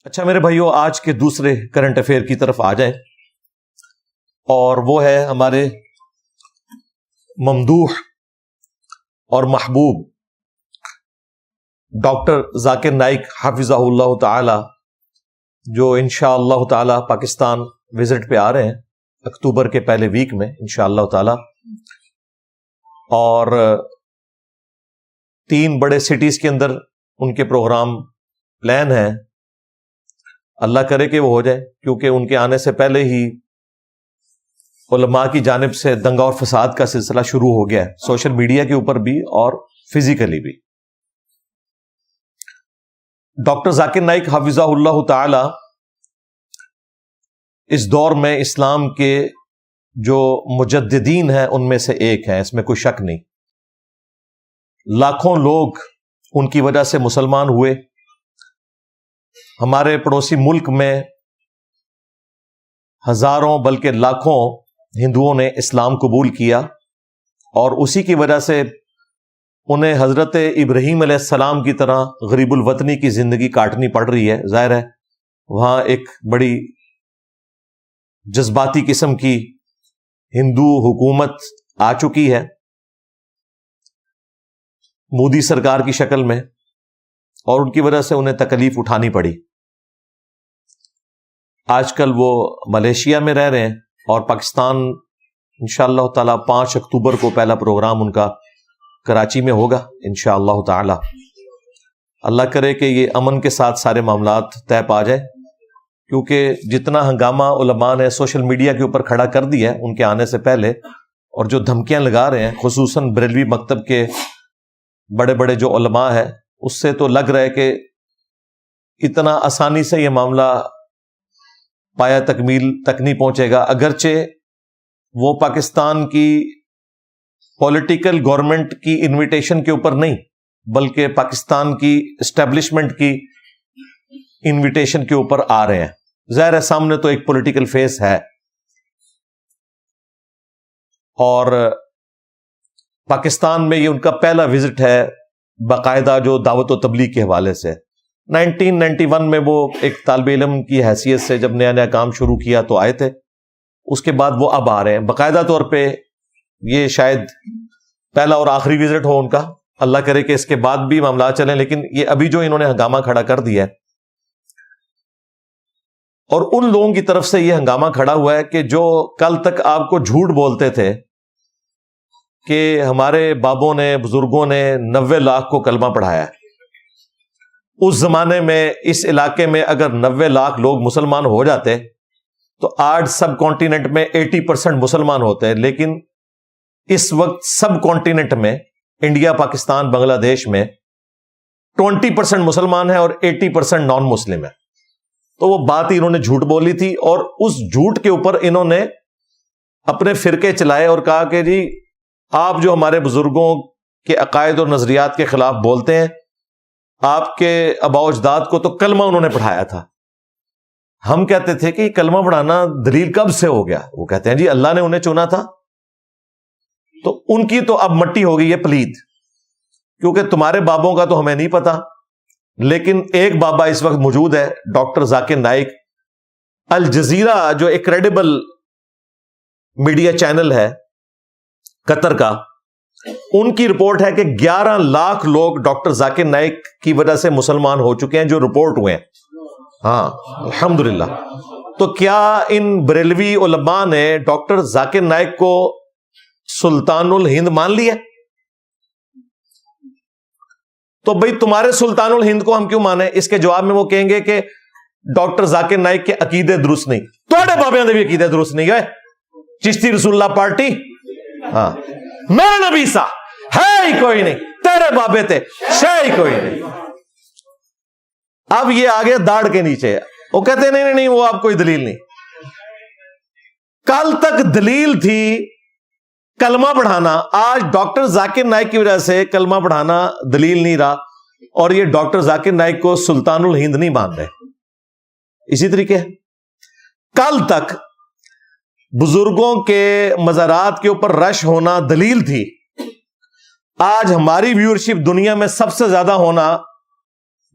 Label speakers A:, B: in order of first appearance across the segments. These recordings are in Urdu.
A: اچھا میرے بھائیوں، آج کے دوسرے کرنٹ افیئر کی طرف آ جائیں، اور وہ ہے ہمارے ممدوح اور محبوب ڈاکٹر ذاکر نائک حفظہ اللہ تعالی، جو انشاءاللہ تعالی پاکستان وزٹ پہ آ رہے ہیں اکتوبر کے پہلے ویک میں انشاءاللہ تعالی، اور 3 بڑے سٹیز کے اندر ان کے پروگرام پلان ہیں۔ اللہ کرے کہ وہ ہو جائے، کیونکہ ان کے آنے سے پہلے ہی علماء کی جانب سے دنگا اور فساد کا سلسلہ شروع ہو گیا ہے، سوشل میڈیا کے اوپر بھی اور فزیکلی بھی۔ ڈاکٹر ذاکر نائک حفظہ اللہ تعالی اس دور میں اسلام کے جو مجددین ہیں ان میں سے ایک ہیں، اس میں کوئی شک نہیں۔ لاکھوں لوگ ان کی وجہ سے مسلمان ہوئے۔ ہمارے پڑوسی ملک میں ہزاروں بلکہ لاکھوں ہندوؤں نے اسلام قبول کیا، اور اسی کی وجہ سے انہیں حضرت ابراہیم علیہ السلام کی طرح غریب الوطنی کی زندگی کاٹنی پڑ رہی ہے۔ ظاہر ہے وہاں ایک بڑی جذباتی قسم کی ہندو حکومت آ چکی ہے مودی سرکار کی شکل میں، اور ان کی وجہ سے انہیں تکلیف اٹھانی پڑی۔ آج کل وہ ملیشیا میں رہ رہے ہیں، اور پاکستان انشاءاللہ تعالی 5 اکتوبر کو پہلا پروگرام ان کا کراچی میں ہوگا انشاءاللہ تعالی۔ اللہ کرے کہ یہ امن کے ساتھ سارے معاملات طے پا جائے، کیونکہ جتنا ہنگامہ علماء نے سوشل میڈیا کے اوپر کھڑا کر دیا ہے ان کے آنے سے پہلے، اور جو دھمکیاں لگا رہے ہیں خصوصاً بریلوی مکتب کے بڑے بڑے جو علماء ہیں، اس سے تو لگ رہا ہے کہ اتنا آسانی سے یہ معاملہ پایا تکمیل تک نہیں پہنچے گا، اگرچہ وہ پاکستان کی پولیٹیکل گورنمنٹ کی انویٹیشن کے اوپر نہیں، بلکہ پاکستان کی اسٹیبلشمنٹ کی انویٹیشن کے اوپر آ رہے ہیں۔ ظاہر ہے سامنے تو ایک پولیٹیکل فیس ہے، اور پاکستان میں یہ ان کا پہلا وزٹ ہے باقاعدہ جو دعوت و تبلیغ کے حوالے سے۔ 1991 میں وہ ایک طالب علم کی حیثیت سے جب نیا نیا کام شروع کیا تو آئے تھے، اس کے بعد وہ اب آ رہے ہیں باقاعدہ طور پہ۔ یہ شاید پہلا اور آخری وزٹ ہو ان کا، اللہ کرے کہ اس کے بعد بھی معاملات چلیں، لیکن یہ ابھی جو انہوں نے ہنگامہ کھڑا کر دیا ہے، اور ان لوگوں کی طرف سے یہ ہنگامہ کھڑا ہوا ہے کہ جو کل تک آپ کو جھوٹ بولتے تھے کہ ہمارے بابوں نے بزرگوں نے 90 لاکھ کو کلمہ پڑھایا ہے۔ اس زمانے میں اس علاقے میں اگر 90 لاکھ لوگ مسلمان ہو جاتے تو آج سب کانٹیننٹ میں 80% مسلمان ہوتے ہیں، لیکن اس وقت سب کانٹیننٹ میں انڈیا، پاکستان، بنگلہ دیش میں 20% مسلمان ہیں اور 80% نان مسلم ہیں۔ تو وہ بات ہی انہوں نے جھوٹ بولی تھی، اور اس جھوٹ کے اوپر انہوں نے اپنے فرقے چلائے اور کہا کہ جی آپ جو ہمارے بزرگوں کے عقائد اور نظریات کے خلاف بولتے ہیں، آپ کے آباء و اجداد کو تو کلمہ انہوں نے پڑھایا تھا۔ ہم کہتے تھے کہ کلمہ پڑھانا دلیل کب سے ہو گیا؟ وہ کہتے ہیں جی اللہ نے انہیں چنا تھا۔ تو ان کی تو اب مٹی ہو گئی ہے پلید، کیونکہ تمہارے بابوں کا تو ہمیں نہیں پتا، لیکن ایک بابا اس وقت موجود ہے، ڈاکٹر ذاکر نائک۔ الجزیرہ جو ایک کریڈیبل میڈیا چینل ہے قطر کا، ان کی رپورٹ ہے کہ 11 لاکھ لوگ ڈاکٹر ذاکر نائک کی وجہ سے مسلمان ہو چکے ہیں، جو رپورٹ ہوئے ہیں۔ ہاں الحمدللہ۔ تو کیا ان بریلوی علماء نے ڈاکٹر ذاکر نائک کو سلطان الہند مان لیا؟ تو بھئی تمہارے سلطان الہند کو ہم کیوں مانیں؟ اس کے جواب میں وہ کہیں گے کہ ڈاکٹر ذاکر نائک کے عقیدے درست نہیں۔ توڑے بابیاں دے بھی عقیدے درست نہیں گئے، چشتی رسول اللہ پارٹی۔ ہاں میرا نبی سا ہے ہی کوئی نہیں، تیرے بابے تھے شے ہی کوئی نہیں۔ اب یہ آگے داڑھ کے نیچے، وہ کہتے ہیں نہیں وہ آپ کوئی دلیل نہیں۔ کل تک دلیل تھی کلمہ پڑھانا، آج ڈاکٹر ذاکر نائک کی وجہ سے کلمہ پڑھانا دلیل نہیں رہا، اور یہ ڈاکٹر ذاکر نائک کو سلطان الہند نہیں مان رہے۔ اسی طریقے کل تک بزرگوں کے مزارات کے اوپر رش ہونا دلیل تھی، آج ہماری ویورشپ دنیا میں سب سے زیادہ ہونا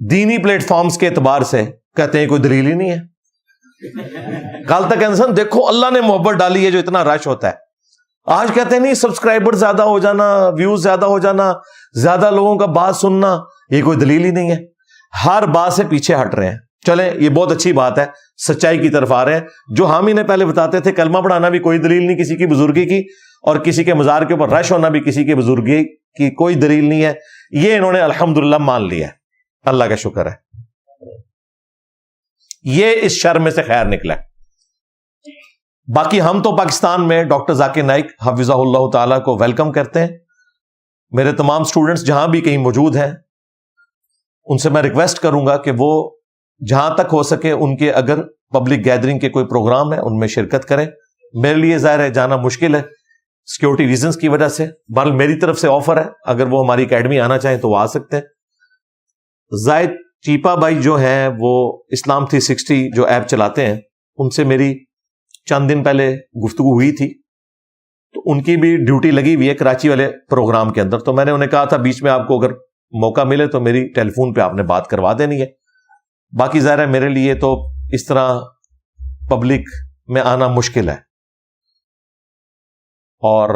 A: دینی پلیٹ فارمز کے اعتبار سے کہتے ہیں کوئی دلیل ہی نہیں ہے. کل تک انسان دیکھو اللہ نے محبت ڈالی ہے جو اتنا رش ہوتا ہے. آج کہتے ہیں نہیں سبسکرائبر زیادہ ہو جانا, ویوز زیادہ ہو جانا, زیادہ لوگوں کا بات سننا, یہ کوئی دلیل ہی نہیں ہے. ہر بات سے پیچھے ہٹ رہے ہیں. چلیں یہ بہت اچھی بات ہے, سچائی کی طرف آ رہے ہیں. جو ہم انہیں پہلے بتاتے تھے کلمہ پڑھانا بھی کوئی دلیل نہیں کسی کی بزرگی کی, اور کسی کے مزار کے اوپر رش ہونا بھی کسی کی بزرگی کی کوئی دلیل نہیں ہے, یہ انہوں نے الحمدللہ مان لیا ہے. اللہ کا شکر ہے. یہ اس شر میں سے خیر نکلا ہے. باقی ہم تو پاکستان میں ڈاکٹر ذاکر نائک حفظہ اللہ تعالیٰ کو ویلکم کرتے ہیں. میرے تمام سٹوڈنٹس جہاں بھی کہیں موجود ہیں ان سے میں ریکویسٹ کروں گا کہ وہ جہاں تک ہو سکے ان کے اگر پبلک گیدرنگ کے کوئی پروگرام ہے ان میں شرکت کریں. میرے لیے ظاہر ہے جانا مشکل ہے سیکیورٹی ریزنز کی وجہ سے, بہرحال میری طرف سے آفر ہے, اگر وہ ہماری اکیڈمی آنا چاہیں تو وہ آ سکتے ہیں. زائد چیپا بھائی جو ہیں وہ اسلام 360 جو ایپ چلاتے ہیں, ان سے میری چند دن پہلے گفتگو ہوئی تھی, تو ان کی بھی ڈیوٹی لگی ہوئی ہے کراچی والے پروگرام کے اندر. تو میں نے انہیں کہا تھا بیچ میں آپ کو اگر موقع ملے تو میری ٹیلی فون پہ آپ نے بات کروا دینی ہے. باقی ظاہر ہے میرے لیے تو اس طرح پبلک میں آنا مشکل ہے, اور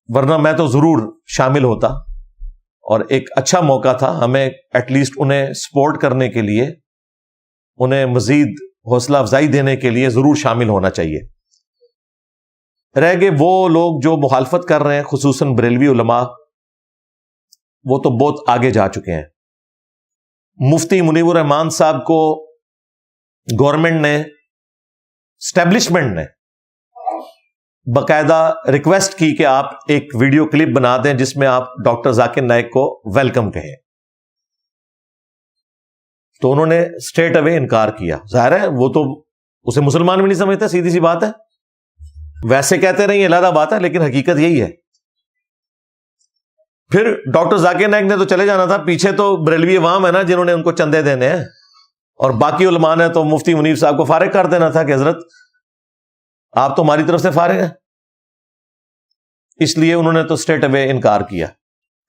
A: ورنہ میں تو ضرور شامل ہوتا, اور ایک اچھا موقع تھا ہمیں ایٹ لیسٹ انہیں سپورٹ کرنے کے لیے, انہیں مزید حوصلہ افزائی دینے کے لیے ضرور شامل ہونا چاہیے. رہ گئے وہ لوگ جو مخالفت کر رہے ہیں خصوصاً بریلوی علماء, وہ تو بہت آگے جا چکے ہیں. مفتی منیب الرحمان صاحب کو گورنمنٹ نے, اسٹیبلشمنٹ نے باقاعدہ ریکویسٹ کی کہ آپ ایک ویڈیو کلپ بنا دیں جس میں آپ ڈاکٹر ذاکر نائک کو ویلکم کہیں, تو انہوں نے اسٹریٹ اوے انکار کیا. ظاہر ہے وہ تو اسے مسلمان بھی نہیں سمجھتے, سیدھی سی بات ہے. ویسے کہتے رہی علیحدہ بات ہے, لیکن حقیقت یہی ہے. پھر ڈاکٹر ذاکر نائک نے تو چلے جانا تھا, پیچھے تو بریلوی عوام ہے نا جنہوں نے ان کو چندے دینے ہیں, اور باقی علماء نے تو مفتی منیب صاحب کو فارغ کر دینا تھا کہ حضرت آپ تو ہماری طرف سے فارغ ہیں. اس لیے انہوں نے تو اسٹریٹ اوے انکار کیا.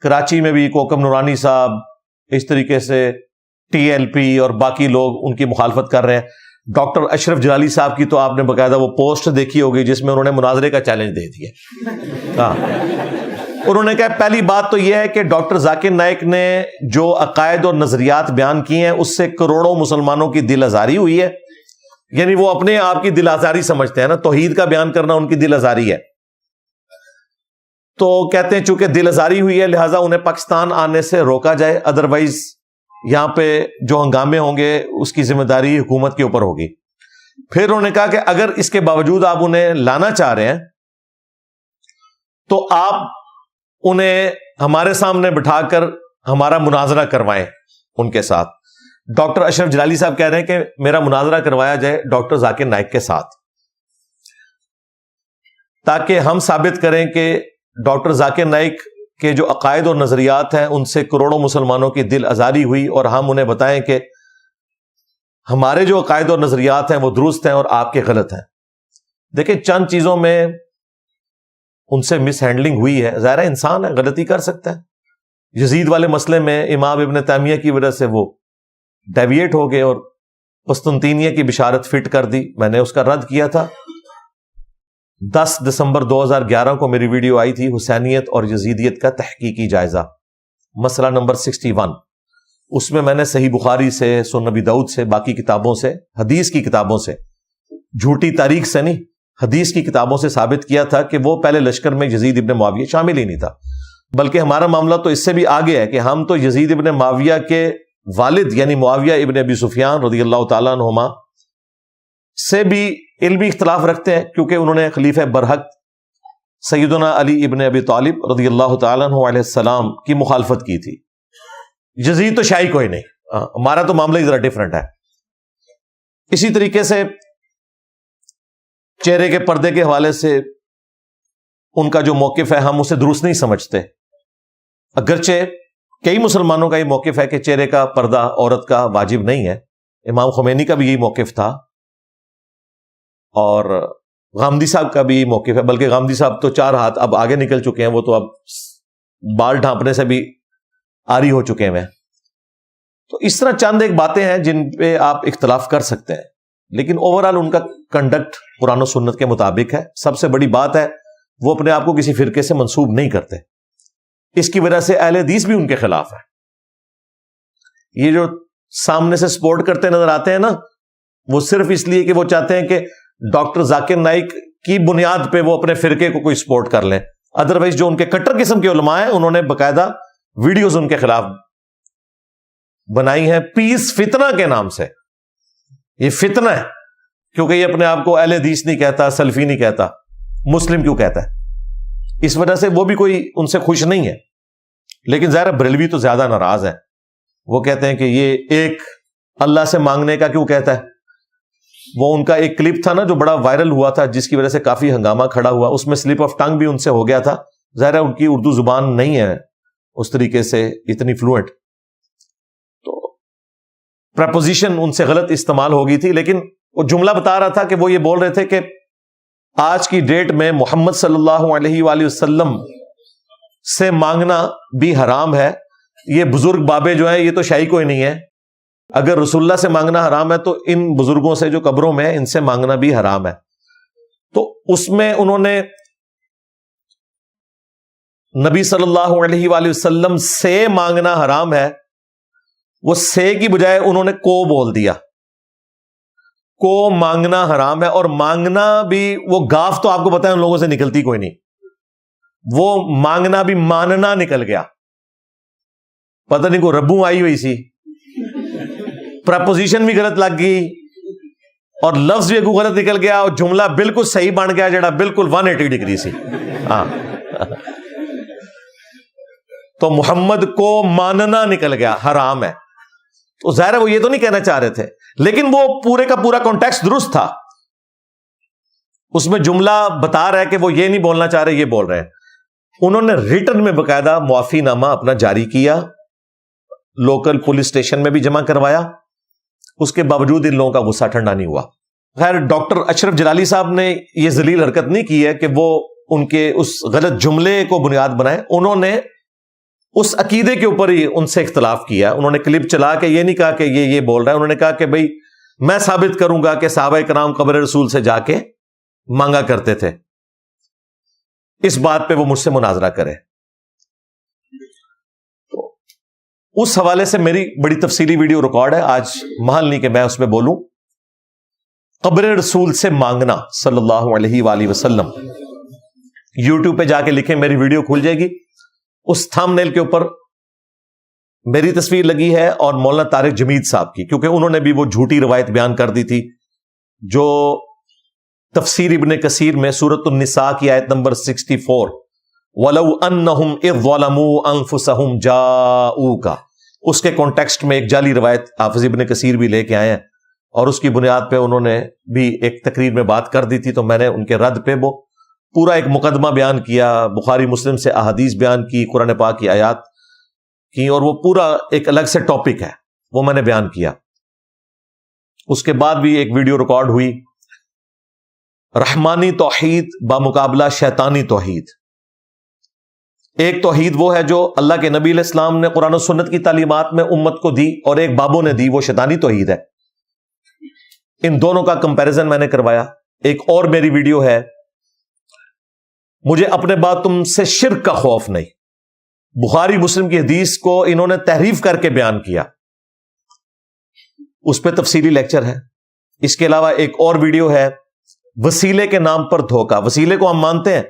A: کراچی میں بھی کوکم نورانی صاحب, اس طریقے سے ٹی ایل پی اور باقی لوگ ان کی مخالفت کر رہے ہیں. ڈاکٹر اشرف جلالی صاحب کی تو آپ نے باقاعدہ وہ پوسٹ دیکھی ہوگی جس میں انہوں نے مناظرے کا چیلنج دے دیا. ہاں, انہوں نے کہا پہلی بات تو یہ ہے کہ ڈاکٹر ذاکر نائک نے جو عقائد اور نظریات بیان کیے ہیں اس سے کروڑوں مسلمانوں کی دل آزاری ہوئی ہے. یعنی وہ اپنے آپ کی دل آزاری سمجھتے ہیں نا, توحید کا بیان کرنا ان کی دل آزاری ہے. تو کہتے ہیں چونکہ دل آزاری ہوئی ہے لہٰذا انہیں پاکستان آنے سے روکا جائے, ادروائز یہاں پہ جو ہنگامے ہوں گے اس کی ذمہ داری حکومت کے اوپر ہوگی. پھر انہوں نے کہا کہ اگر اس کے باوجود آپ انہیں لانا چاہ رہے ہیں تو آپ انہیں ہمارے سامنے بٹھا کر ہمارا مناظرہ کروائیں ان کے ساتھ. ڈاکٹر اشرف جلالی صاحب کہہ رہے ہیں کہ میرا مناظرہ کروایا جائے ڈاکٹر ذاکر نائک کے ساتھ, تاکہ ہم ثابت کریں کہ ڈاکٹر ذاکر نائک کے جو عقائد اور نظریات ہیں ان سے کروڑوں مسلمانوں کی دل آزاری ہوئی, اور ہم انہیں بتائیں کہ ہمارے جو عقائد اور نظریات ہیں وہ درست ہیں اور آپ کے غلط ہیں. دیکھیں چند چیزوں میں ان سے مس ہینڈلنگ ہوئی ہے, ظاہر ہے انسان ہے غلطی کر سکتا ہے. یزید والے مسئلے میں امام ابن تیمیہ کی وجہ سے وہ ڈیویٹ ہو گئے اور قسطنطینیہ کی بشارت فٹ کر دی, میں نے اس کا رد کیا تھا. 10 دسمبر 2011 کو میری ویڈیو آئی تھی حسینیت اور یزیدیت کا تحقیقی جائزہ, مسئلہ نمبر 61. اس میں نے صحیح بخاری سے, سنن نبی داؤد سے, باقی کتابوں سے, حدیث کی کتابوں سے, جھوٹی تاریخ سے نہیں, حدیث کی کتابوں سے ثابت کیا تھا کہ وہ پہلے لشکر میں یزید ابن معاویہ شامل ہی نہیں تھا. بلکہ ہمارا معاملہ تو اس سے بھی آگے ہے کہ ہم تو یزید ابن معاویہ کے والد یعنی معاویہ ابن ابی سفیان رضی اللہ تعالیٰ عنہما سے بھی علمی اختلاف رکھتے ہیں, کیونکہ انہوں نے خلیفہ برحق سیدنا علی ابن ابی طالب رضی اللہ تعالیٰ عنہ علیہ السلام کی مخالفت کی تھی. یزید تو شاہی کوئی نہیں, ہمارا تو معاملہ ہی ذرا ڈفرنٹ ہے. اسی طریقے سے چہرے کے پردے کے حوالے سے ان کا جو موقف ہے ہم اسے درست نہیں سمجھتے, اگرچہ کئی مسلمانوں کا یہ موقف ہے کہ چہرے کا پردہ عورت کا واجب نہیں ہے. امام خمینی کا بھی یہی موقف تھا, اور غامدی صاحب کا بھی یہی موقف ہے. بلکہ غامدی صاحب تو 4 ہاتھ اب آگے نکل چکے ہیں, وہ تو اب بال ڈھانپنے سے بھی آری ہو چکے ہیں. تو اس طرح چند ایک باتیں ہیں جن پہ آپ اختلاف کر سکتے ہیں، لیکن اوورآل ان کا کنڈکٹ قرآن و سنت کے مطابق ہے۔ سب سے بڑی بات ہے وہ اپنے آپ کو کسی فرقے سے منسوب نہیں کرتے، اس کی وجہ سے اہل حدیث بھی ان کے خلاف ہے۔ یہ جو سامنے سے سپورٹ کرتے نظر آتے ہیں نا، وہ صرف اس لیے کہ وہ چاہتے ہیں کہ ڈاکٹر ذاکر نائک کی بنیاد پہ وہ اپنے فرقے کو کوئی سپورٹ کر لیں۔ ادروائز جو ان کے کٹر قسم کے علماء ہیں انہوں نے باقاعدہ ویڈیوز ان کے خلاف بنائی ہیں پیس فتنہ کے نام سے۔ یہ فتنہ ہے کیونکہ یہ اپنے آپ کو اہل حدیث نہیں کہتا، سلفی نہیں کہتا، مسلم کیوں کہتا ہے؟ اس وجہ سے وہ بھی کوئی ان سے خوش نہیں ہے۔ لیکن ظاہر بریلوی تو زیادہ ناراض ہے، وہ کہتے ہیں کہ یہ ایک اللہ سے مانگنے کا کیوں کہتا ہے؟ وہ ان کا ایک کلپ تھا نا جو بڑا وائرل ہوا تھا، جس کی وجہ سے کافی ہنگامہ کھڑا ہوا، اس میں سلپ آف ٹنگ بھی ان سے ہو گیا تھا۔ ظاہر ہے ان کی اردو زبان نہیں ہے اس طریقے سے اتنی فلوئنٹ، تو پریپوزیشن ان سے غلط استعمال ہو گئی تھی۔ لیکن وہ جملہ بتا رہا تھا کہ وہ یہ بول رہے تھے کہ آج کی ڈیٹ میں محمد صلی اللہ علیہ وآلہ وسلم سے مانگنا بھی حرام ہے۔ یہ بزرگ بابے جو ہیں یہ تو شاہی کوئی نہیں ہے، اگر رسول اللہ سے مانگنا حرام ہے تو ان بزرگوں سے جو قبروں میں ان سے مانگنا بھی حرام ہے۔ تو اس میں انہوں نے نبی صلی اللہ علیہ وآلہ وسلم سے مانگنا حرام ہے، وہ سے کی بجائے انہوں نے کو بول دیا۔ کو مانگنا حرام ہے، اور مانگنا بھی وہ گاف تو آپ کو پتا ہے ان لوگوں سے نکلتی کوئی نہیں، وہ مانگنا بھی ماننا نکل گیا، پتہ نہیں کو ربوں آئی ہوئی سی، پریپوزیشن بھی غلط لگ گئی اور لفظ بھی غلط نکل گیا اور جملہ بالکل صحیح بن گیا جڑا بالکل 180 ڈگری سی۔ ہاں تو محمد کو ماننا نکل گیا، حرام ہے۔ تو ظاہر ہے وہ یہ تو نہیں کہنا چاہ رہے تھے، لیکن وہ پورے کا پورا کانٹیکسٹ درست تھا۔ اس میں جملہ بتا رہا ہے کہ وہ یہ نہیں بولنا چاہ رہے، یہ بول رہے ہیں۔ انہوں نے ریٹن میں باقاعدہ معافی نامہ اپنا جاری کیا، لوکل پولیس اسٹیشن میں بھی جمع کروایا، اس کے باوجود ان لوگوں کا غصہ ٹھنڈا نہیں ہوا۔ خیر ڈاکٹر اشرف جلالی صاحب نے یہ ذلیل حرکت نہیں کی ہے کہ وہ ان کے اس غلط جملے کو بنیاد بنائے، انہوں نے اس عقیدے کے اوپر ہی ان سے اختلاف کیا۔ انہوں نے کلپ چلا کے یہ نہیں کہا کہ یہ بول رہا ہے، انہوں نے کہا کہ بھئی میں ثابت کروں گا کہ صحابہ کرام قبر رسول سے جا کے مانگا کرتے تھے، اس بات پہ وہ مجھ سے مناظرہ کرے۔ تو اس حوالے سے میری بڑی تفصیلی ویڈیو ریکارڈ ہے، آج محل نہیں کہ میں اس میں بولوں۔ قبر رسول سے مانگنا صلی اللہ علیہ وآلہ وسلم، یوٹیوب پہ جا کے لکھیں، میری ویڈیو کھل جائے گی، اس تھم نیل کے اوپر میری تصویر لگی ہے اور مولانا طارق جمید صاحب کی، کیونکہ انہوں نے بھی وہ جھوٹی روایت بیان کر دی تھی جو تفسیر ابن کثیر میں سورۃ النساء کی آیت نمبر 64 وَلَوْ أَنَّهُمْ إِذْ ظَلَمُوا أَنفُسَهُمْ جَاءُوكَ، اس کے کانٹیکسٹ میں ایک جعلی روایت حافظ ابن کثیر بھی لے کے آئے ہیں، اور اس کی بنیاد پہ انہوں نے بھی ایک تقریر میں بات کر دی تھی، تو میں نے ان کے رد پہ وہ پورا ایک مقدمہ بیان کیا، بخاری مسلم سے احادیث بیان کی، قرآن پاک کی آیات کی، اور وہ پورا ایک الگ سے ٹاپک ہے، وہ میں نے بیان کیا۔ اس کے بعد بھی ایک ویڈیو ریکارڈ ہوئی، رحمانی توحید بامقابلہ شیطانی توحید۔ ایک توحید وہ ہے جو اللہ کے نبی علیہ السلام نے قرآن و سنت کی تعلیمات میں امت کو دی، اور ایک بابوں نے دی، وہ شیطانی توحید ہے۔ ان دونوں کا کمپیریزن میں نے کروایا۔ ایک اور میری ویڈیو ہے، مجھے اپنے بعد تم سے شرک کا خوف نہیں، بخاری مسلم کی حدیث کو انہوں نے تحریف کر کے بیان کیا، اس پہ تفصیلی لیکچر ہے۔ اس کے علاوہ ایک اور ویڈیو ہے، وسیلے کے نام پر دھوکہ۔ وسیلے کو ہم مانتے ہیں،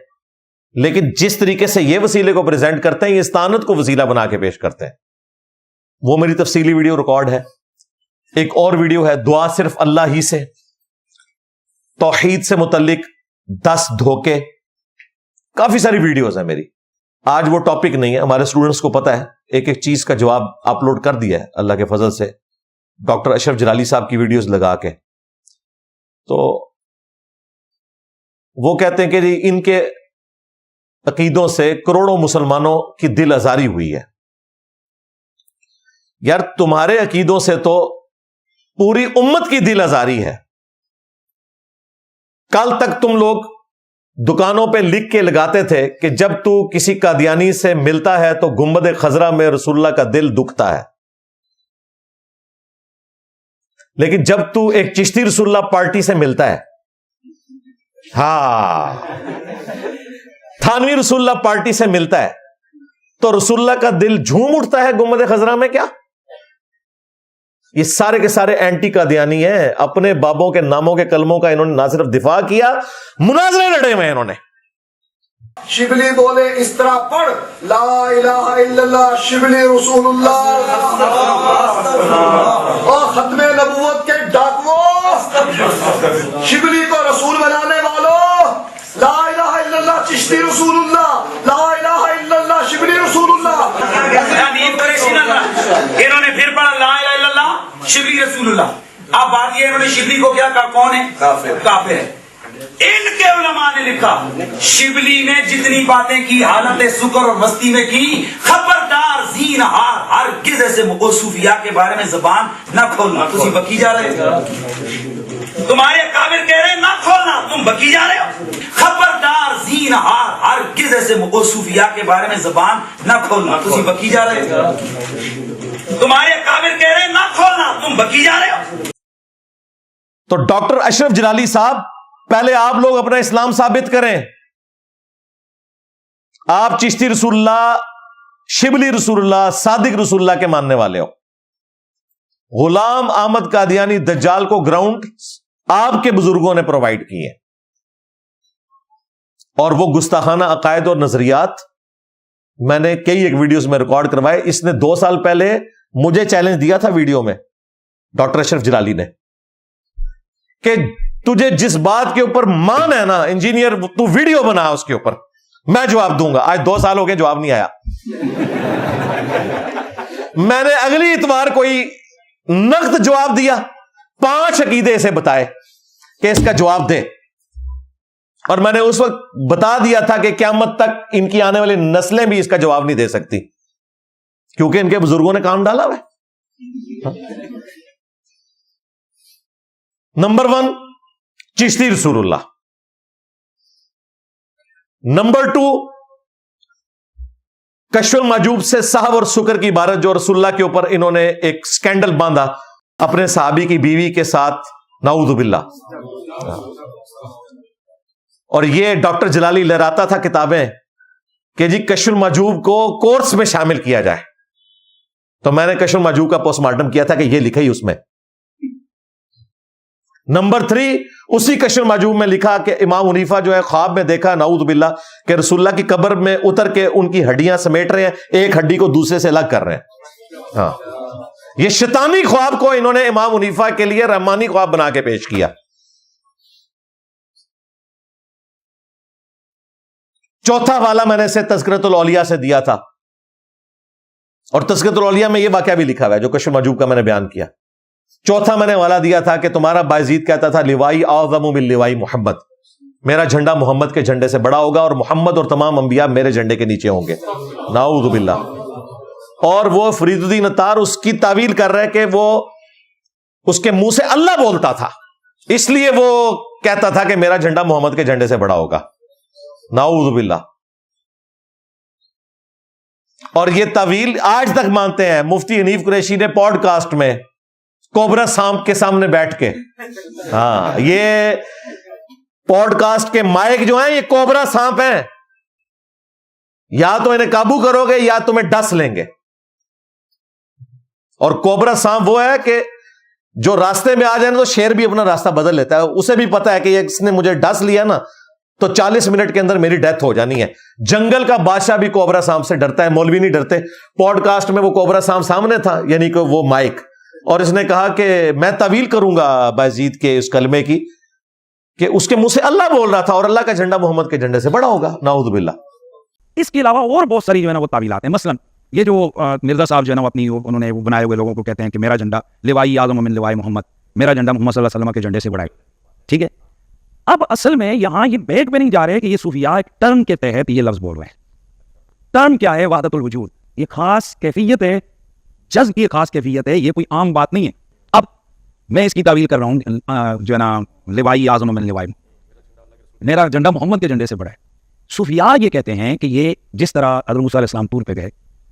A: لیکن جس طریقے سے یہ وسیلے کو پریزنٹ کرتے ہیں، یہ استعانت کو وسیلہ بنا کے پیش کرتے ہیں، وہ میری تفصیلی ویڈیو ریکارڈ ہے۔ ایک اور ویڈیو ہے، دعا صرف اللہ ہی سے، توحید سے متعلق 10 دھوکے، کافی ساری ویڈیوز ہیں میری۔ آج وہ ٹاپک نہیں ہے، ہمارے اسٹوڈنٹس کو پتا ہے، ایک ایک چیز کا جواب اپلوڈ کر دیا ہے اللہ کے فضل سے، ڈاکٹر اشرف جلالی صاحب کی ویڈیوز لگا کے۔ تو وہ کہتے ہیں کہ جی ان کے عقیدوں سے کروڑوں مسلمانوں کی دل آزاری ہوئی ہے۔ یار تمہارے عقیدوں سے تو پوری امت کی دل آزاری ہے۔ کل تک تم لوگ دکانوں پہ لکھ کے لگاتے تھے کہ جب تو کسی قادیانی سے ملتا ہے تو گنبد خضرا میں رسول اللہ کا دل دکھتا ہے۔ لیکن جب تو ایک چشتی رسول اللہ پارٹی سے ملتا ہے، ہاں تھانوی رسول اللہ پارٹی سے ملتا ہے، تو رسول اللہ کا دل جھوم اٹھتا ہے گنبد خضرا میں کیا؟ یہ سارے کے سارے اینٹی قادیانی ہیں، اپنے بابوں کے ناموں کے کلموں کا انہوں نے نہ صرف دفاع کیا، مناظرے لڑے ہوئے انہوں نے۔
B: شبلی بولے اس طرح پڑھ، لا الہ الا اللہ شبلی رسول اللہ، اور ختم نبوت کے ڈاکووں، شبلی کو رسول بنانے والوں، لا الہ الا اللہ چشتی رسول اللہ، لا الہ الا اللہ شبلی رسول اللہ۔
C: انہوں نے پھر پڑھا لا الہ الا اللہ شبلی رسول اللہ۔ اب بات یہ انہوں نے شبلی کو کیا کہا؟ کون ہے؟ کافر ہے۔ ان کے علماء نے لکھا شبلی نے جتنی باتیں کی حالت سکر اور مستی میں کی، خبردار زینہار ہرگز ایسے صوفیاء کے بارے میں زبان نہ کھولنا۔ تم بکی جا رہے ہو، تمہارے کافر کہہ رہے ہیں نہ کھولنا، تم بکی جا رہے ہو۔ خبردار زینہار ہرگز ایسے صوفیاء کے بارے میں زبان نہ کھولنا۔ تم بکی جا رہے ہو، تمہارے کافر کہہ رہے ہیں نہ کھولنا، تم بکی جا رہے ہو۔
A: تو ڈاکٹر اشرف جلالی صاحب، پہلے آپ لوگ اپنا اسلام ثابت کریں۔ آپ چشتی رسول اللہ، شبلی رسول اللہ، صادق رسول اللہ کے ماننے والے ہو۔ غلام احمد قادیانی دجال کو گراؤنڈ آپ کے بزرگوں نے پرووائڈ کیے، اور وہ گستاخانہ عقائد اور نظریات میں نے کئی ایک ویڈیوز میں ریکارڈ کروائے۔ اس نے 2 سال پہلے مجھے چیلنج دیا تھا ویڈیو میں، ڈاکٹر اشرف جلالی نے، کہ تجھے جس بات کے اوپر مان ہے نا انجینئر، تو ویڈیو بنا اس کے اوپر، میں جواب دوں گا۔ آج 2 سال ہو گئے، جواب نہیں آیا۔ میں نے اگلی اتوار کوئی نقد جواب دیا، 5 عقیدے اسے بتائے کہ اس کا جواب دے، اور میں نے اس وقت بتا دیا تھا کہ قیامت تک ان کی آنے والی نسلیں بھی اس کا جواب نہیں دے سکتی، کیونکہ ان کے بزرگوں نے کام ڈالا ہوا ہے۔ نمبر 1 چشتی رسول اللہ، نمبر 2 کشف المحجوب سے صحو اور سکر کی عبارت، جو رسول اللہ کے اوپر انہوں نے ایک سکینڈل باندھا اپنے صحابی کی بیوی کے ساتھ، نعوذ باللہ۔ اور یہ ڈاکٹر جلالی لہراتا تھا کتابیں کہ جی کشف المحجوب کو کورس میں شامل کیا جائے، تو میں نے کشف المحجوب کا پوسٹ مارٹم کیا تھا کہ یہ لکھا ہی اس میں۔ نمبر 3 اسی کشف المحجوب میں لکھا کہ امام حنیفہ جو ہے خواب میں دیکھا، نعوذ باللہ، کہ رسول اللہ کی قبر میں اتر کے ان کی ہڈیاں سمیٹ رہے ہیں، ایک ہڈی کو دوسرے سے الگ کر رہے ہیں۔ ہاں، یہ شیطانی خواب کو انہوں نے امام حنیفہ کے لیے رحمانی خواب بنا کے پیش کیا۔ چوتھا والا میں نے اسے تذکرۃ الاولیاء سے دیا تھا، اور تذکرۃ الاولیاء میں یہ واقعہ بھی لکھا ہوا ہے جو کشف المحجوب کا میں نے بیان کیا۔ چوتھا میں نے والا دیا تھا کہ تمہارا بایزید کہتا تھا لوائی اعظم من لوائی محمد، میرا جھنڈا محمد کے جھنڈے سے بڑا ہوگا، اور محمد اور تمام انبیاء میرے جھنڈے کے نیچے ہوں گے، نعوذ باللہ۔ اور وہ فرید الدین عطار اس کی تعویل کر رہے کہ وہ اس کے منہ سے اللہ بولتا تھا، اس لیے وہ کہتا تھا کہ میرا جھنڈا محمد کے جھنڈے سے بڑا ہوگا، نعوذ باللہ۔ اور یہ تعویل آج تک مانتے ہیں۔ مفتی حنیف قریشی نے پوڈ کاسٹ میں کوبرا سانپ کے سامنے بیٹھ کے، ہاں، یہ پوڈ کاسٹ کے مائک جو ہیں یہ کوبرا سانپ ہیں، یا تو انہیں قابو کرو گے یا تمہیں ڈس لیں گے۔ اور کوبرا سانپ وہ ہے کہ جو راستے میں آ جائے نا تو شیر بھی اپنا راستہ بدل لیتا ہے، اسے بھی پتا ہے کہ یہ اس نے مجھے ڈس لیا نا تو 40 منٹ کے اندر میری ڈیتھ ہو جانی ہے۔ جنگل کا بادشاہ بھی کوبرا سانپ سے ڈرتا ہے، مولوی نہیں ڈرتے۔ پوڈ کاسٹ میں وہ کوبرا سانپ سامنے تھا، یعنی کہ وہ مائک، اور اس نے کہا کہ میں تعویل کروں گا بایزید کے اس کلمے کی کہ اس کے منہ سے اللہ بول رہا تھا اور اللہ کا جھنڈا محمد کے جھنڈے سے بڑا ہوگا، نعوذ باللہ۔
D: اس کے علاوہ اور بہت ساری جو ہے نا وہ تعویلات ہیں۔ مثلا یہ جو مرزا صاحب جو ہے نا اپنی انہوں نے وہ بنائے ہوئے لوگوں کو کہتے ہیں کہ میرا جھنڈا لوائی اعظم من لوائی محمد، میرا جھنڈا محمد صلی اللہ علیہ وسلم کے جھنڈے سے بڑا ہے، ٹھیک ہے۔ اب اصل میں یہاں یہ بیٹ پہ نہیں جا رہے کہ یہ صوفیاء ایک ٹرم کے تحت یہ لفظ بول رہے ہیں۔ ٹرم کیا ہے؟ وحدت الوجود، یہ خاص کیفیت ہے، جذب کی خاص کیفیت ہے، یہ کوئی عام بات نہیں ہے۔ اب میں اس کی تعویل کر رہا ہوں جو ہے نا لوائی اعظم من لوائی، میرا جھنڈا محمد کے جھنڈے سے بڑا ہے۔ صوفیاء یہ کہتے ہیں کہ یہ جس طرح حضرت موسیٰ علیہ السلام طور پہ گئے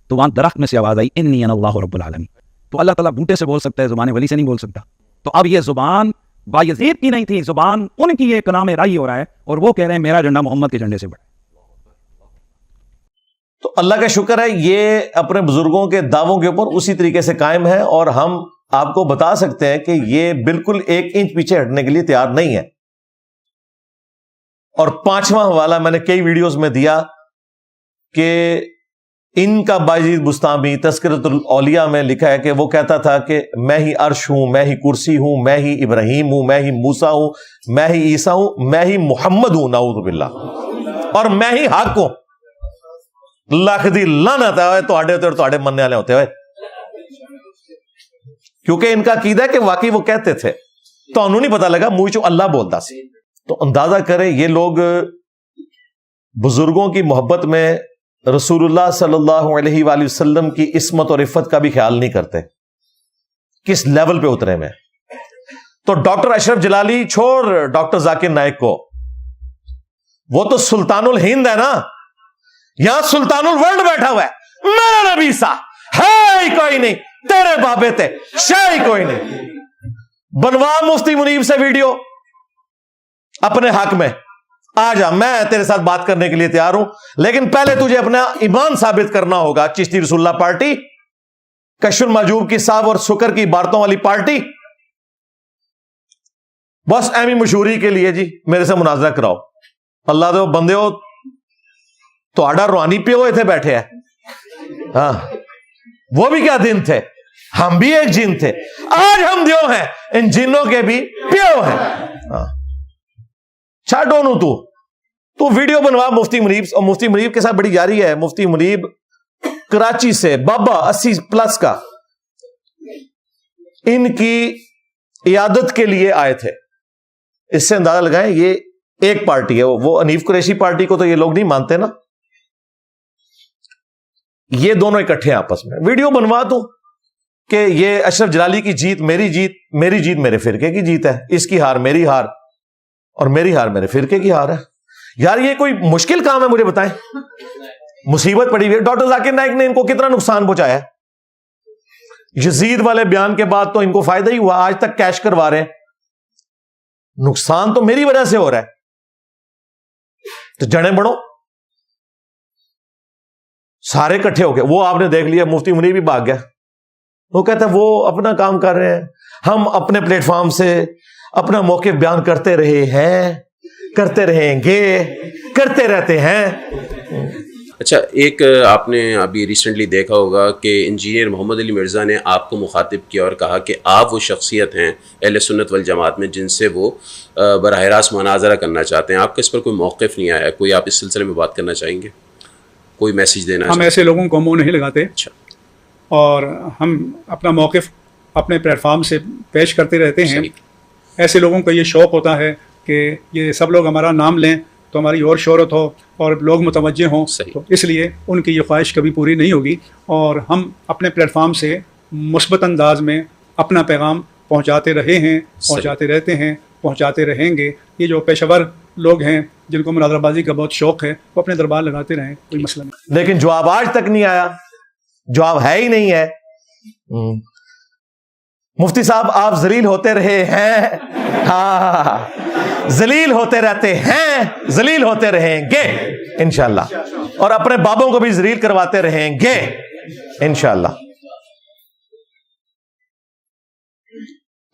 D: تو وہاں درخت میں سے آواز آئی انی انا اللہ رب العالمین، تو اللہ تعالیٰ بوٹے سے بول سکتا ہے، زبان ولی سے نہیں بول سکتا۔ تو اب یہ زبان بایزید کی نہیں تھی, زبان ان کی ایک نام رائی ہو رہا ہے, اور وہ کہہ رہے ہیں میرا جھنڈا محمد کے جھنڈے سے بڑا.
A: تو اللہ کا شکر ہے یہ اپنے بزرگوں کے دعووں کے اوپر اسی طریقے سے قائم ہے, اور ہم آپ کو بتا سکتے ہیں کہ یہ بالکل 1 انچ پیچھے ہٹنے کے لیے تیار نہیں ہے. اور 5واں حوالہ میں نے کئی ویڈیوز میں دیا کہ ان کا بایزید بستامی تذکرۃ الاولیاء میں لکھا ہے کہ وہ کہتا تھا کہ میں ہی عرش ہوں, میں ہی کرسی ہوں, میں ہی ابراہیم ہوں, میں ہی موسیٰ ہوں, میں ہی عیسیٰ ہوں, میں ہی محمد ہوں, نعوذ باللہ, اور میں ہی حق ہوں. لکھ دی لعنت ہے تواڈے مننے والے ہوتے ہوئے, کیونکہ ان کا عقیدہ ہے کہ واقعی وہ کہتے تھے, تو انہوں نہیں پتا لگا منہ چوں اللہ بولتا سی. تو اندازہ کریں یہ لوگ بزرگوں کی محبت میں رسول اللہ صلی اللہ علیہ وآلہ وسلم کی عصمت اور عفت کا بھی خیال نہیں کرتے, کس لیول پہ اترے میں. تو ڈاکٹر اشرف جلالی چھوڑ ڈاکٹر ذاکر نائک کو, وہ تو سلطان الہند ہے نا, یہاں سلطان الورلڈ بیٹھا ہوا ہے. میرا نبی سا ہے ہی کوئی نہیں, تیرے بابے تے شاہ ہی کوئی نہیں. بنوا مفتی منیب سے ویڈیو اپنے حق میں, آ جا, میں تیرے ساتھ بات کرنے کے لیے تیار ہوں, لیکن پہلے تجھے اپنا ایمان ثابت کرنا ہوگا. چشتی رسول اللہ پارٹی, کشف المحجوب کی صاحب اور سکر کی عبارتوں والی پارٹی, بس ایمی مشہوری کے لیے جی میرے سے مناظرہ کراؤ. اللہ دے بندے ہو تو آڈا روحانی پے ہوئے تھے بیٹھے ہیں, ہاں وہ بھی کیا دن تھے, ہم بھی ایک جن تھے, آج ہم دیو ہیں, ان جنوں کے بھی پیو ہیں. ہاں چھاٹو نو تو ویڈیو بنوا مفتی منیب, اور مفتی منیب کے ساتھ بڑی جاری ہے. مفتی منیب کراچی سے بابا 80+ کا ان کی عیادت کے لیے آئے تھے. اس سے اندازہ لگائیں یہ ایک پارٹی ہے. وہ انیف قریشی پارٹی کو تو یہ لوگ نہیں مانتے نا, یہ دونوں اکٹھے آپس میں. ویڈیو بنوا دو کہ یہ اشرف جلالی کی جیت میری جیت, میری جیت میرے فرقے کی جیت ہے, اس کی ہار میری ہار, اور میری ہار میرے فرقے کی ہار ہے. یار یہ کوئی مشکل کام ہے؟ مجھے بتائیں. مصیبت پڑی ہوئی ہے. ڈاکٹر ذاکر نائک نے ان کو کتنا نقصان پہنچایا ہے. یزید والے بیان کے بعد تو ان کو فائدہ ہی ہوا, آج تک کیش کروا رہے ہیں. نقصان تو میری وجہ سے ہو رہا ہے. تو جڑیں بڑھو, سارے اکٹھے ہو گئے. وہ آپ نے دیکھ لیا مفتی منیب بھی بھاگ گیا. وہ کہتا ہے وہ اپنا کام کر رہے ہیں, ہم اپنے پلیٹ فارم سے اپنا موقف بیان کرتے رہے ہیں, کرتے رہیں گے, کرتے رہتے ہیں.
E: اچھا, ایک آپ نے ابھی ریسنٹلی دیکھا ہوگا کہ انجینئر محمد علی مرزا نے آپ کو مخاطب کیا اور کہا کہ آپ وہ شخصیت ہیں اہل سنت والجماعت میں جن سے وہ براہ راست مناظرہ کرنا چاہتے ہیں. آپ کا اس پر کوئی موقف نہیں آیا, کوئی آپ اس سلسلے میں بات کرنا چاہیں گے, کوئی میسج دینا؟
F: ہم ایسے لوگوں کو منہ نہیں لگاتے.
E: اچھا,
F: اور ہم اپنا موقف اپنے پلیٹ فارم سے پیش کرتے رہتے ہیں. ایسے لوگوں کا یہ شوق ہوتا ہے کہ یہ سب لوگ ہمارا نام لیں تو ہماری اور شہرت ہو اور لوگ متوجہ ہوں, تو اس لیے ان کی یہ خواہش کبھی پوری نہیں ہوگی. اور ہم اپنے پلیٹ فارم سے مثبت انداز میں اپنا پیغام پہنچاتے رہے ہیں, پہنچاتے رہتے ہیں, پہنچاتے رہیں گے. یہ جو پیشہ ور لوگ ہیں جن کو مناظرہ بازی کا بہت شوق ہے وہ اپنے دربار لگاتے رہیں, کوئی مسئلہ نہیں.
A: لیکن جواب آج تک نہیں آیا, جواب ہے ہی نہیں ہے. مفتی صاحب آپ ذلیل ہوتے رہے ہیں, ہاں ذلیل ہوتے رہتے ہیں, ذلیل ہوتے رہیں گے انشاءاللہ, اور اپنے بابوں کو بھی ذلیل کرواتے رہیں گے انشاءاللہ.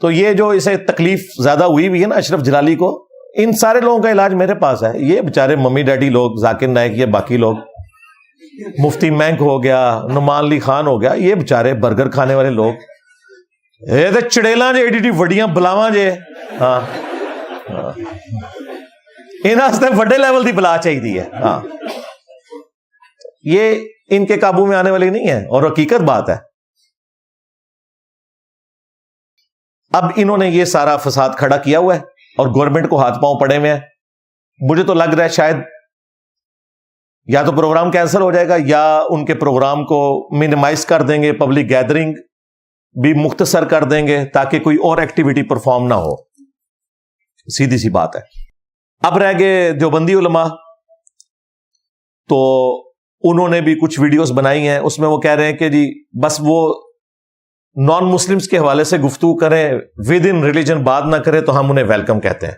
A: تو یہ جو اسے تکلیف زیادہ ہوئی ہے نا اشرف جلالی کو, ان سارے لوگوں کا علاج میرے پاس ہے. یہ بیچارے ممی ڈیڈی لوگ, ذاکر نائک, یہ باقی لوگ, مفتی مینک ہو گیا, نعمان علی خان ہو گیا, یہ بیچارے برگر کھانے والے لوگ, یہ تو چڑیلاں جے ایڈی وڈیاں بلاواں جے, ہاں انہاں وڈے لیول دی بلا چاہیے ہے. ہاں یہ ان کے قابو میں آنے والی نہیں ہے, اور حقیقت بات ہے. اب انہوں نے یہ سارا فساد کھڑا کیا ہوا ہے اور گورنمنٹ کو ہاتھ پاؤں پڑے ہوئے ہیں. مجھے تو لگ رہا ہے شاید یا تو پروگرام کینسل ہو جائے گا یا ان کے پروگرام کو منیمائز کر دیں گے, پبلک گیدرنگ بھی مختصر کر دیں گے تاکہ کوئی اور ایکٹیویٹی پرفارم نہ ہو. سیدھی سی بات ہے. اب رہ گئے دیوبندی علماء, تو انہوں نے بھی کچھ ویڈیوز بنائی ہیں, اس میں وہ کہہ رہے ہیں کہ جی بس وہ نان مسلمس کے حوالے سے گفتگو کریں ود ان ریلیجن بات نہ کریں تو ہم انہیں ویلکم کہتے ہیں.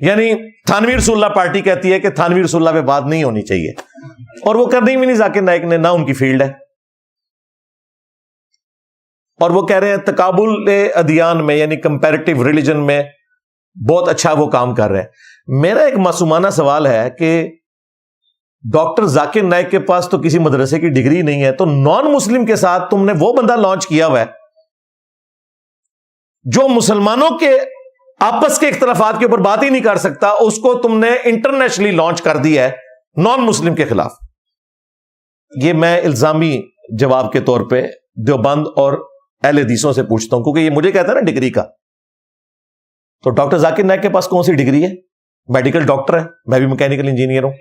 A: یعنی تھانوی رسول اللہ پارٹی کہتی ہے کہ تھانوی رسول اللہ پہ بات نہیں ہونی چاہیے, اور وہ کرنی بھی نہیں ذاکر نائک نے, نہ ان کی فیلڈ ہے. اور وہ کہہ رہے ہیں تقابل ادیان میں یعنی کمپیریٹیو ریلیجن میں بہت اچھا وہ کام کر رہے ہیں. میرا ایک معصومانہ سوال ہے کہ ڈاکٹر ذاکر نائک کے پاس تو کسی مدرسے کی ڈگری نہیں ہے, تو نان مسلم کے ساتھ تم نے وہ بندہ لانچ کیا ہوا ہے جو مسلمانوں کے آپس کے اختلافات کے اوپر بات ہی نہیں کر سکتا, اس کو تم نے انٹرنیشنلی لانچ کر دیا ہے نان مسلم کے خلاف. یہ میں الزامی جواب کے طور پہ دیوبند اور اہل حدیثوں سے پوچھتا ہوں, کیونکہ یہ مجھے کہتا ہے نا ڈگری کا. تو ڈاکٹر ذاکر نائک کے پاس کون سی ڈگری ہے؟ میڈیکل ڈاکٹر ہے, میں بھی میکینیکل انجینئر ہوں.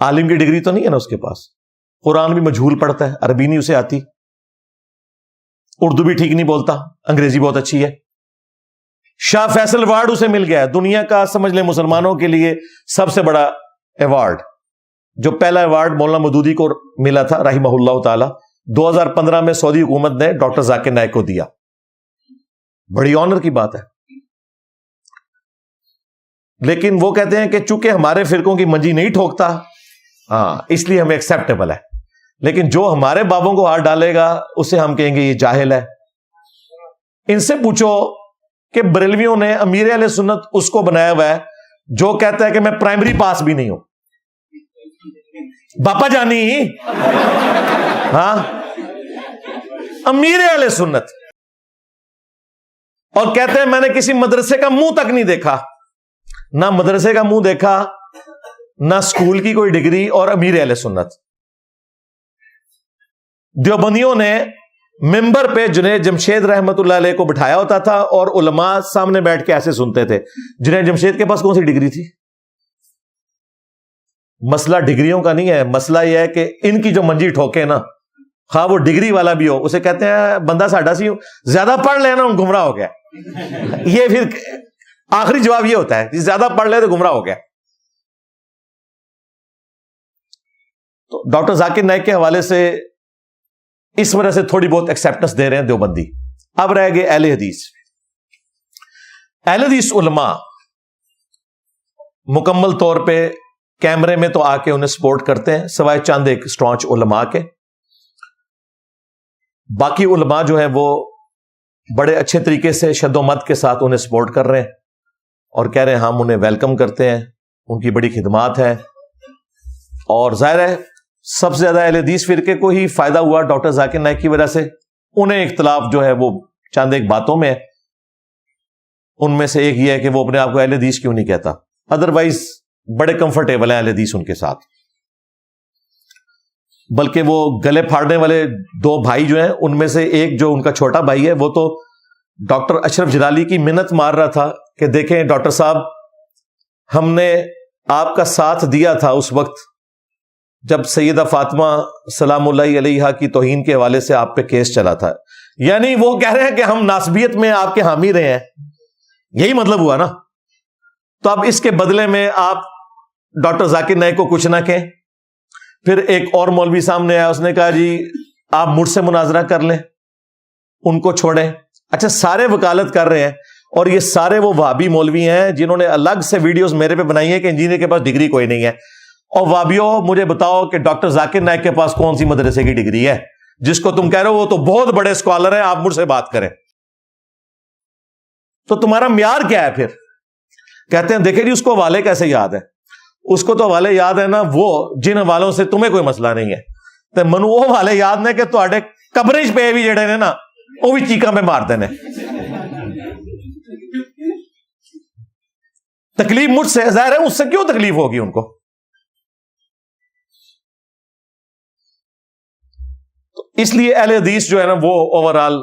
A: عالم کی ڈگری تو نہیں ہے نا اس کے پاس. قرآن بھی مجہول پڑھتا ہے, عربی نہیں اسے آتی, اردو بھی ٹھیک نہیں بولتا, انگریزی بہت اچھی ہے. شاہ فیصل ایوارڈ اسے مل گیا ہے, دنیا کا سمجھ لیں مسلمانوں کے لیے سب سے بڑا ایوارڈ. جو پہلا ایوارڈ مولانا مودودی کو ملا تھا رحمہ اللہ تعالی, 2015 میں سعودی حکومت نے ڈاکٹر ذاکر نائک کو دیا. بڑی آنر کی بات ہے. لیکن وہ کہتے ہیں کہ چونکہ ہمارے فرقوں کی منجی نہیں ٹھوکتا, ہاں اس لیے ہمیں ایکسیپٹیبل ہے, لیکن جو ہمارے بابوں کو ہاتھ ڈالے گا اسے ہم کہیں گے یہ جاہل ہے. ان سے پوچھو کہ بریلویوں نے امیر اہل سنت اس کو بنایا ہوا ہے جو کہتا ہے کہ میں پرائمری پاس بھی نہیں ہوں. باپا جانی, ہاں امیر اہل سنت, اور کہتے ہیں میں نے کسی مدرسے کا منہ تک نہیں دیکھا. نہ مدرسے کا منہ دیکھا, نہ اسکول کی کوئی ڈگری, اور امیر اہل سنت. دیوبندیوں نے ممبر پہ جنید جمشید رحمت اللہ علیہ کو بٹھایا ہوتا تھا اور علماء سامنے بیٹھ کے ایسے سنتے تھے. جنید جمشید کے پاس کون سی ڈگری تھی؟ مسئلہ ڈگریوں کا نہیں ہے, مسئلہ یہ ہے کہ ان کی جو منجی ٹھوکے نا, خواہ وہ ڈگری والا بھی ہو, اسے کہتے ہیں بندہ ساڈا سی زیادہ پڑھ لے نا گمراہ ہو گیا. یہ پھر آخری جواب یہ ہوتا ہے, زیادہ پڑھ لے تو گمراہ ہو گیا. تو ڈاکٹر ذاکر نائک کے حوالے سے اس وجہ سے تھوڑی بہت ایکسیپٹنس دے رہے ہیں دیوبندی. اب رہ گئے اہل حدیث. اہل حدیث علماء مکمل طور پہ کیمرے میں تو آ کے انہیں سپورٹ کرتے ہیں, سوائے چند ایک اسٹانچ علماء کے. باقی علماء جو ہیں وہ بڑے اچھے طریقے سے شد و مد کے ساتھ انہیں سپورٹ کر رہے ہیں اور کہہ رہے ہیں ہم انہیں ویلکم کرتے ہیں, ان کی بڑی خدمات ہے. اور ظاہر ہے سب سے زیادہ اہل حدیث فرقے کو ہی فائدہ ہوا ڈاکٹر ذاکر نائک کی وجہ سے. انہیں اختلاف جو ہے وہ چند ایک باتوں میں ہے, ان میں سے ایک یہ ہے کہ وہ اپنے آپ کو اہل حدیث کیوں نہیں کہتا, ادروائز بڑے کمفرٹیبل ہیں اہل حدیث ان کے ساتھ. بلکہ وہ گلے پھاڑنے والے دو بھائی جو ہیں ان میں سے ایک جو ان کا چھوٹا بھائی ہے وہ تو ڈاکٹر اشرف جلالی کی منت مار رہا تھا کہ دیکھیں ڈاکٹر صاحب, ہم نے آپ کا ساتھ دیا تھا اس وقت جب سیدہ فاطمہ سلام اللہ علیہا کی توہین کے حوالے سے آپ پہ کیس چلا تھا. یعنی وہ کہہ رہے ہیں کہ ہم ناسبیت میں آپ کے حامی رہے ہیں, یہی مطلب ہوا نا. تو اب اس کے بدلے میں آپ ڈاکٹر ذاکر نائک کو کچھ نہ کہیں. پھر ایک اور مولوی سامنے آیا, اس نے کہا جی آپ مجھ سے مناظرہ کر لیں, ان کو چھوڑیں. اچھا سارے وکالت کر رہے ہیں, اور یہ سارے وہ وہابی مولوی ہیں جنہوں نے الگ سے ویڈیوز میرے پہ بنائی ہیں کہ انجینئر کے پاس ڈگری کوئی نہیں ہے. اور وہابیوں مجھے بتاؤ کہ ڈاکٹر ذاکر نائک کے پاس کون سی مدرسے کی ڈگری ہے جس کو تم کہہ رہے ہو وہ تو بہت بڑے اسکالر ہیں, آپ مجھ سے بات کریں. تو تمہارا معیار کیا ہے پھر؟ کہتے ہیں دیکھیں جی اس کو حوالے کیسے یاد ہے, اس کو تو حوالے یاد ہے نا وہ جن حوالوں سے تمہیں کوئی مسئلہ نہیں ہے. تو منو وہ حوالے یاد نے کہ تواڈے قبرش پہ بھی جڑے نے نا وہ بھی چیکاں پہ مارتے ہیں. تکلیف مجھ سے, ظاہر ہے اس سے کیوں تکلیف ہوگی ان کو. تو اس لیے اہل حدیث جو ہے نا وہ اوور آل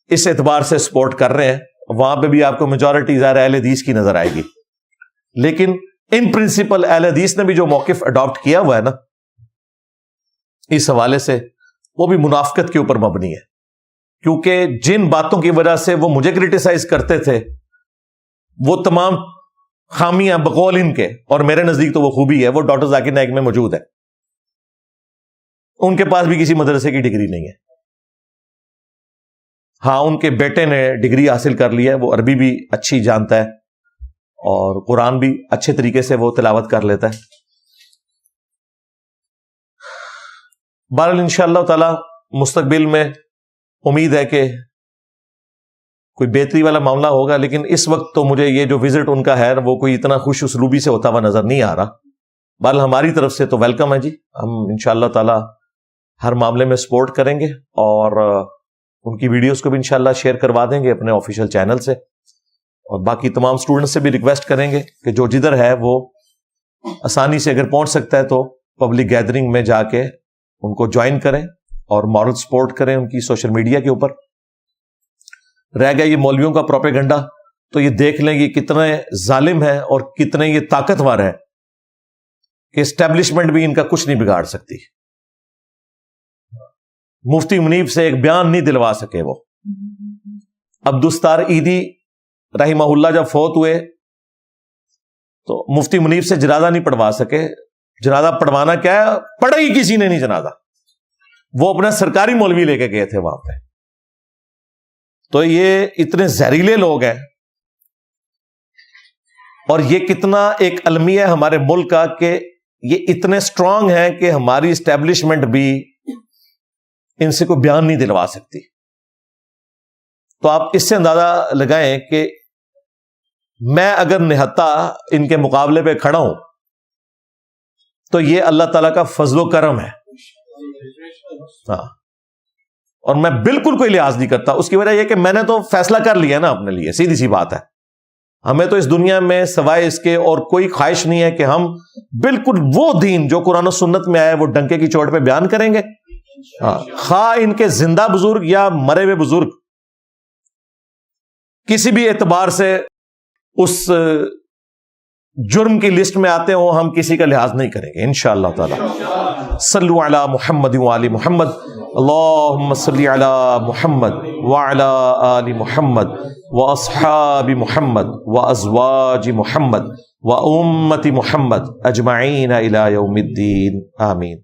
A: اس اعتبار سے سپورٹ کر رہے ہیں. وہاں پہ بھی آپ کو میجورٹی ظاہر اہل حدیث کی نظر آئے گی, لیکن ان پرنسپل اہل حدیث نے بھی جو موقف اڈاپٹ کیا ہوا ہے نا اس حوالے سے, وہ بھی منافقت کے اوپر مبنی ہے. کیونکہ جن باتوں کی وجہ سے وہ مجھے کرٹیسائز کرتے تھے وہ تمام خامیاں بقول ان کے, اور میرے نزدیک تو وہ خوبی ہے, وہ ڈاکٹر ذاکر نائک میں موجود ہے. ان کے پاس بھی کسی مدرسے کی ڈگری نہیں ہے, ہاں ان کے بیٹے نے ڈگری حاصل کر لی ہے, وہ عربی بھی اچھی جانتا ہے اور قرآن بھی اچھے طریقے سے وہ تلاوت کر لیتا ہے. بہرحال انشاءاللہ تعالی مستقبل میں امید ہے کہ کوئی بہتری والا معاملہ ہوگا, لیکن اس وقت تو مجھے یہ جو وزٹ ان کا ہے وہ کوئی اتنا خوش اسلوبی سے ہوتا ہوا نظر نہیں آ رہا. بہرحال ہماری طرف سے تو ویلکم ہے جی, ہم انشاءاللہ تعالی ہر معاملے میں سپورٹ کریں گے اور ان کی ویڈیوز کو بھی انشاءاللہ شیئر کروا دیں گے اپنے آفیشیل چینل سے, اور باقی تمام اسٹوڈنٹ سے بھی ریکویسٹ کریں گے کہ جو جدھر ہے وہ آسانی سے اگر پہنچ سکتا ہے تو پبلک گیدرنگ میں جا کے ان کو جوائن کریں اور مورل سپورٹ کریں ان کی سوشل میڈیا کے اوپر. رہ گیا یہ مولویوں کا پروپیگنڈا, تو یہ دیکھ لیں یہ کتنے ظالم ہیں اور کتنے یہ طاقتور ہیں کہ اسٹیبلشمنٹ بھی ان کا کچھ نہیں بگاڑ سکتی. مفتی منیب سے ایک بیان نہیں دلوا سکے وہ. عبدالستار عیدی رحمہ اللہ جب فوت ہوئے تو مفتی منیب سے جنازہ نہیں پڑھوا سکے. جنازہ پڑھوانا کیا ہے, پڑھا ہی کسی نے نہیں جنازہ, وہ اپنا سرکاری مولوی لے کے گئے تھے وہاں پہ. تو یہ اتنے زہریلے لوگ ہیں, اور یہ کتنا ایک المیہ ہے ہمارے ملک کا کہ یہ اتنے سٹرونگ ہیں کہ ہماری اسٹیبلشمنٹ بھی ان سے کوئی بیان نہیں دلوا سکتی. تو آپ اس سے اندازہ لگائیں کہ میں اگر نہتا ان کے مقابلے پہ کھڑا ہوں تو یہ اللہ تعالیٰ کا فضل و کرم ہے. ہاں, اور میں بالکل کوئی لحاظ نہیں کرتا. اس کی وجہ یہ کہ میں نے تو فیصلہ کر لیا نا اپنے لیے, سیدھی سی بات ہے. ہمیں تو اس دنیا میں سوائے اس کے اور کوئی خواہش نہیں ہے کہ ہم بالکل وہ دین جو قرآن و سنت میں آیا ہے وہ ڈنکے کی چوٹ پہ بیان کریں گے. ہاں, خواہ ان کے زندہ بزرگ یا مرے ہوئے بزرگ کسی بھی اعتبار سے اس جرم کی لسٹ میں آتے ہوں, ہم کسی کا لحاظ نہیں کریں گے انشاءاللہ تعالی. صلو علی محمد وعلی محمد, اللہم صلی علی محمد وعلی آل محمد واصحاب محمد وازواج محمد وامت محمد اجمعین الی یوم الدین, آمین.